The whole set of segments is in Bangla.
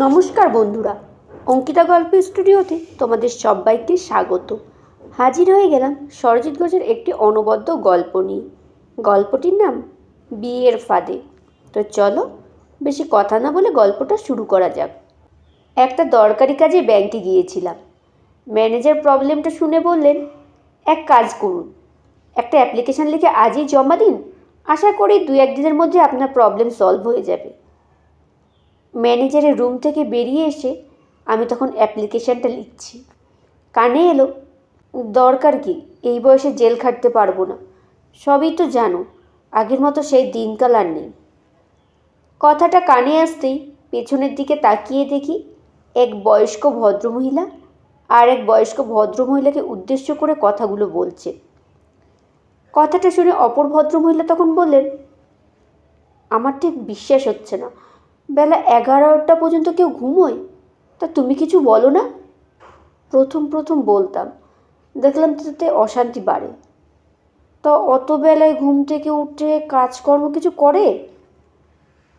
নমস্কার বন্ধুরা, অঙ্কিতা গল্প স্টুডিওতে তোমাদের সবাইকে স্বাগত। হাজির হয়ে গেলাম সরজিৎ ঘোষের একটি অনবদ্য গল্প নিয়ে। গল্পটির নাম বিয়ের ফাঁদে। তো চলো বেশি কথা না বলে গল্পটা শুরু করা যাক। একটা দরকারি কাজে ব্যাংকে গিয়েছিলাম। ম্যানেজার প্রবলেমটা শুনে বললেন, এক কাজ করুন, একটা অ্যাপ্লিকেশান লিখে আজই জমা দিন, আশা করি 2-1 দিনের মধ্যে আপনার প্রবলেম সলভ হয়ে যাবে। ম্যানেজারের রুম থেকে বেরিয়ে এসে আমি তখন অ্যাপ্লিকেশানটা লিখছি। কানে এলো, দরকার কি, এই বয়সে জেল খাটতে পারবো না, সবই তো জানো, আগের মতো সেই দিনকাল আর নেই। কথাটা কানে আসতেই পেছনের দিকে তাকিয়ে দেখি এক বয়স্ক ভদ্রমহিলা আর এক বয়স্ক ভদ্রমহিলাকে উদ্দেশ্য করে কথাগুলো বলছে। কথাটা শুনে অপর ভদ্রমহিলা তখন বললেন, আমার ঠিক বিশ্বাস হচ্ছে না, বেলা 11টা পর্যন্ত কেউ ঘুমোয়, তা তুমি কিছু বলো না। প্রথম বলতাম, দেখলাম তাতে অশান্তি বাড়ে। তা অত বেলায় ঘুম থেকে উঠে কাজকর্ম কিছু করে?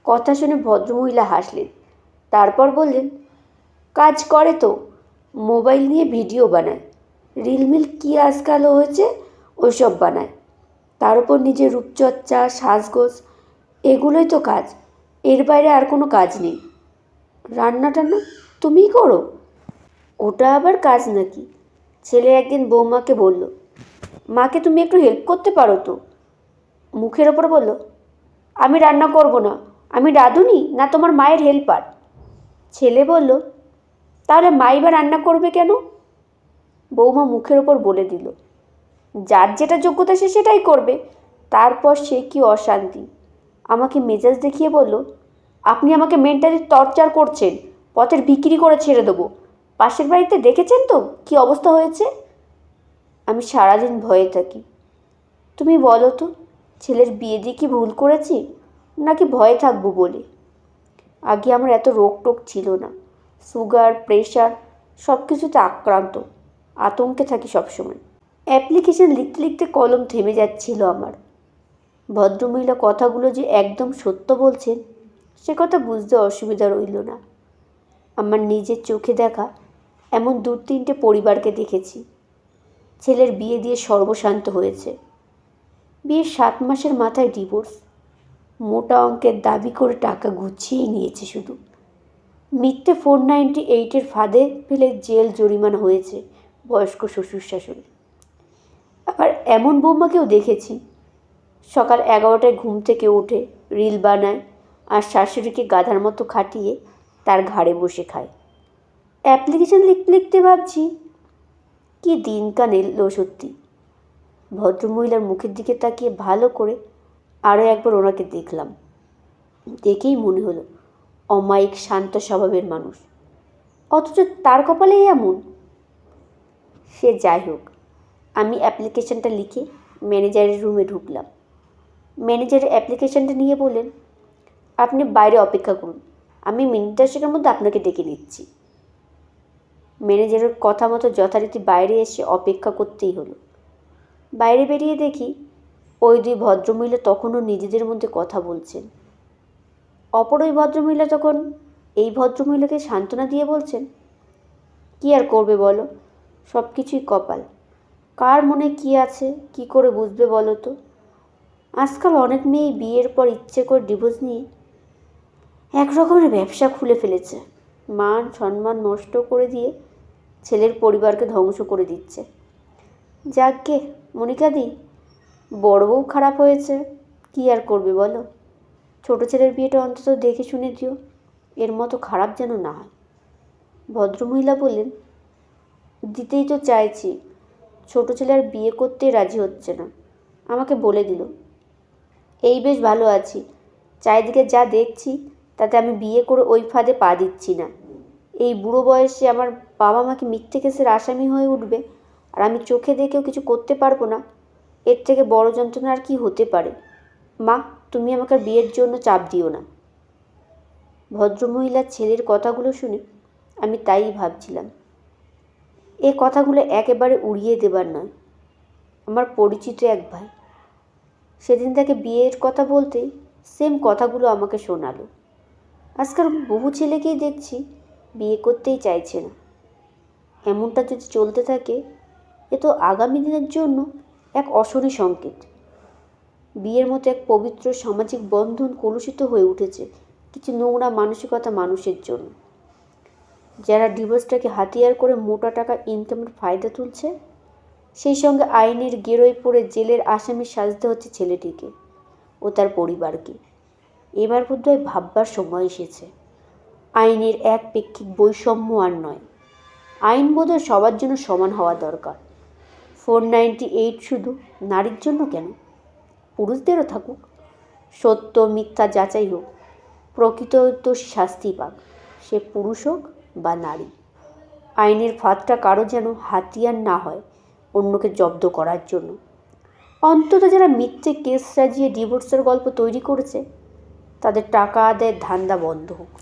কথা শুনে ভদ্রমহিলা হাসলেন, তারপর বললেন, কাজ করে তো, মোবাইল নিয়ে ভিডিও বানায়, রিলমিল কী আজকাল হয়েছে ওইসব বানায়, তার উপর নিজের রূপচর্চা সাজগোজ, এগুলোই তো কাজ, এর বাইরে আর কোনো কাজ নেই। রান্না টান্না তুমিই করো? ওটা আবার কাজ নাকি? ছেলে একদিন বৌমাকে বলল, মাকে তুমি একটু হেল্প করতে পারো তো? মুখের ওপর বলল, আমি রান্না করব না, আমি রাঁধুনি না তোমার মায়ের হেল্পার। ছেলে বলল, তাহলে মাই বা রান্না করবে কেন? বৌমা মুখের ওপর বলে দিল, যার যেটা যোগ্যতা সে সেটাই করবে। তারপর সে কি অশান্তি, আমাকে মেজাজ দেখিয়ে বলল, আপনি আমাকে মেন্টালি টর্চার করছেন, পথের বিক্রি করে ছেড়ে দেবো। পাশের বাড়িতে দেখেছেন তো কী অবস্থা হয়েছে। আমি সারাদিন ভয়ে থাকি। তুমি বলো তো, ছেলের বিয়ে দিয়ে কি ভুল করেছি, নাকি ভয়ে থাকবো বলে? আগে আমার এত রোগ টোগ ছিল না, সুগার প্রেশার সব কিছুতে আক্রান্ত, আতঙ্কে থাকি সবসময়। অ্যাপ্লিকেশন লিখতে লিখতে কলম থেমে যাচ্ছিল আমার। ভদ্রমহিলা কথাগুলো যে একদম সত্য বলছেন সে কথা বুঝতে অসুবিধা রইল না। আমার নিজের চোখে দেখা এমন 2-3টে পরিবারকে দেখেছি। ছেলের বিয়ে দিয়ে সর্বশান্ত হয়েছে, বিয়ের 7 মাসের মাথায় ডিভোর্স, মোটা অঙ্কের দাবি করে টাকা গুছিয়ে নিয়েছে শুধু। মিথ্যে 498-এর ফাঁদে ফেলে জেল জরিমানা হয়েছে বয়স্ক শ্বশুর শাশুড়ি। আবার এমন বৌমাকেও দেখেছি, সকাল 11টায় ঘুম থেকে উঠে রিল বানায় আর শাশুড়িকে গাধার মতো খাটিয়ে তার ঘাড়ে বসে খায়। অ্যাপ্লিকেশন লিখতে লিখতে ভাবছি, কি দিনকাল এলো সত্যি। ভদ্রমহিলার মুখের দিকে তাকিয়ে ভালো করে আরও একবার ওনাকে দেখলাম। দেখেই মনে হলো অমায়িক শান্ত স্বভাবের মানুষ, অথচ তার কপালেই এমন। সে যাই হোক, আমি অ্যাপ্লিকেশনটা লিখে ম্যানেজারের রুমে ঢুকলাম। ম্যানেজারের অ্যাপ্লিকেশনটা নিয়ে বললেন, আপনি বাইরে অপেক্ষা করুন, আমি মিনিট 10-এর মধ্যে আপনাকে ডেকে নিচ্ছি। ম্যানেজারের কথা মতো যথারীতি বাইরে এসে অপেক্ষা করতেই হলো। বাইরে বেরিয়ে দেখি ওই 2 ভদ্রমহিলা তখনও নিজেদের মধ্যে কথা বলছেন। অপর ওই ভদ্রমহিলা তখন এই ভদ্রমহিলাকে সান্ত্বনা দিয়ে বলছেন, কী আর করবে বলো, সব কিছুই কপাল, কার মনে কী আছে কি করে বুঝবে বলো তো। আজকাল অনেক মেয়েই বিয়ের পর ইচ্ছে করে ডিভোর্স নিয়ে এক রকমের ব্যবসা খুলে ফেলেছে, মান সম্মান নষ্ট করে দিয়ে ছেলের পরিবারকে ধ্বংস করে দিচ্ছে। যাকগে মনিকাদি, বড় বউ খারাপ হয়েছে, কী আর করবে বলো, ছোটো ছেলের বিয়েটা অন্তত দেখে শুনে দিও, এর মতো খারাপ যেন না হয়। ভদ্রমহিলা বললেন, দিতেই তো চাইছি, ছোটো ছেলে আর বিয়ে করতে রাজি হচ্ছে না, আমাকে বলে দিল। এই বেশ ভালো আছি, চারিদিকে যা দেখছি তাতে আমি বিয়ে করে ওই ফাঁদে পা দিচ্ছি না। এই বুড়ো বয়সে আমার বাবা মাকে মিথ্যে কেসের আসামি হয়ে উঠবে আর আমি চোখে দেখেও কিছু করতে পারবো না, এর থেকে বড় যন্ত্রণা আর কি হতে পারে। মা, তুমি আমাকে বিয়ের জন্য চাপ দিও না। ভদ্রমহিলার ছেলের কথাগুলো শুনে আমি তাই ভাবছিলাম, এ কথাগুলো একেবারে উড়িয়ে দেবার নয়। আমার পরিচিত এক ভাই, সেদিন তাকে বিয়ের কথা বলতে সেম কথাগুলো আমাকে শোনালো। আজকাল বহু ছেলেকেই দেখছি বিয়ে করতেই চাইছে না। এমনটা যদি চলতে থাকে এ তো আগামী দিনের জন্য এক অশনি সংকেত। বিয়ের মতো এক পবিত্র সামাজিক বন্ধন কলুষিত হয়ে উঠেছে কিছু নোংরা মানসিকতা মানুষের জন্য, যারা ডিভোর্সটাকে হাতিয়ার করে মোটা টাকা ইনকামের ফায়দা তুলছে। সেই সঙ্গে আইনের গেরোয় পড়ে জেলের আসামি সাজতে হচ্ছে ছেলেটিকে ও তার পরিবারকে। এবার বোধহয় ভাববার সময় এসেছে। আইনের একপেক্ষিক বৈষম্য আর নয়, আইন বোধহয় সবার জন্য সমান হওয়া দরকার। 498 শুধু নারীর জন্য কেন, পুরুষদেরও থাকুক। সত্য মিথ্যা যাচাই হোক, প্রকৃত দোষী শাস্তি পাক, সে পুরুষ হোক বা নারী। আইনের ফাঁদটা কারো যেন হাতিয়ার না হয় অন্যকে জব্দ করার জন্য। অন্তত যারা মিথ্যে কেস সাজিয়ে ডিভোর্সের গল্প তৈরি করেছে তাদের টাকা আদায়ের ধান্দা বন্ধ হোক।